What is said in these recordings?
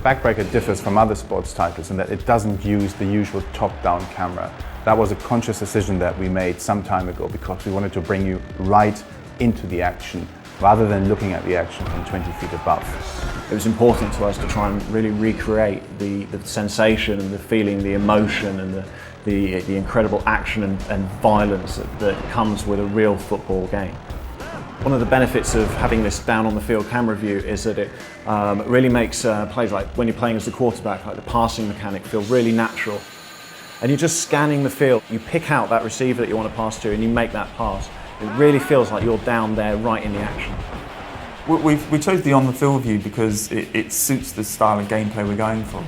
Backbreaker differs from other sports titles in that it doesn't use the usual top-down camera. That was a conscious decision that we made some time ago because we wanted to bring you right into the action rather than looking at the action from 20 feet above. It was important to us to try and really recreate the sensation and the feeling, the emotion and the incredible action and violence that comes with a real football game. One of the benefits of having this down on the field camera view is that it really makes plays like when you're playing as the quarterback, like the passing mechanic, feel really natural. And you're just scanning the field. You pick out that receiver that you want to pass to and you make that pass. It really feels like you're down there right in the action. We chose the on-the-field view because it suits the style of gameplay we're going for.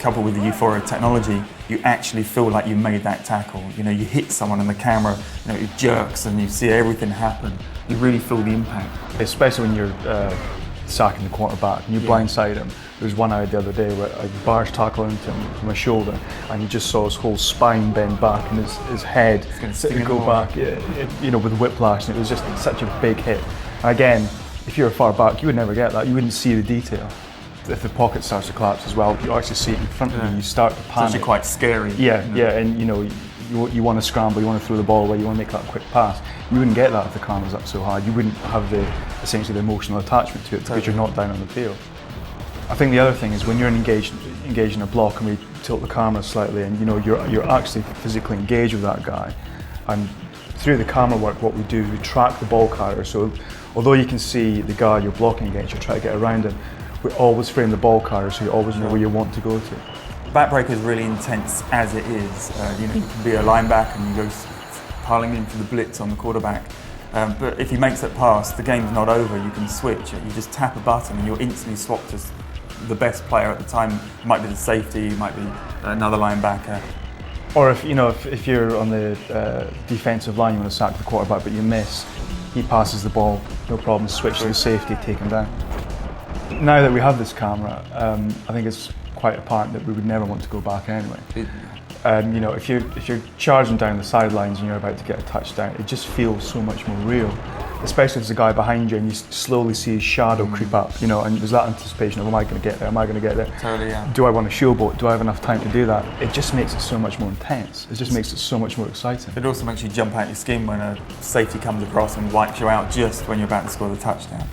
Coupled with the Euphoria technology, you actually feel like you made that tackle. You know, you hit someone and the camera, you know, it jerks and you see everything happen. You really feel the impact. Especially when you're sacking the quarterback and you blindside him. There was one I had the other day where I barged tackle into him from my shoulder and you just saw his whole spine bend back and his head go back, you know, with whiplash, and it was just such a big hit. And again, if you're far back, you would never get that. You wouldn't see the detail. If the pocket starts to collapse as well, you actually see it in front of you. You start to panic. It's actually quite scary. Yeah, and you know, you want to scramble, you want to throw the ball away, you want to make that quick pass. You wouldn't get that if the camera's up so high. You wouldn't have essentially the emotional attachment to it because you're not down on the field. I think the other thing is when you're engaged in a block and we tilt the camera slightly, and you know you're actually physically engaged with that guy, and through the camera work, what we do is we track the ball carrier. So although you can see the guy you're blocking against, you try to get around him. We always frame the ball carrier so you always know where you want to go to. Backbreaker is really intense as it is. You know, you can be a linebacker and you go piling in for the blitz on the quarterback. But if he makes that pass, the game's not over. You can switch. You just tap a button and you're instantly swapped as the best player at the time. It might be the safety, it might be another linebacker. Or if you're on the defensive line, you want to sack the quarterback, but you miss, he passes the ball, no problem. Switch to the safety, take him down. Now that we have this camera, I think it's quite apparent that we would never want to go back anyway. You know, if you're charging down the sidelines and you're about to get a touchdown, it just feels so much more real. Especially if there's a guy behind you and you slowly see his shadow creep up, you know, and there's that anticipation of, am I going to get there, am I going to get there? Totally, yeah. Do I want a showboat? Do I have enough time to do that? It just makes it so much more intense. It just makes it so much more exciting. It also makes you jump out your skin when a safety comes across and wipes you out just when you're about to score the touchdown.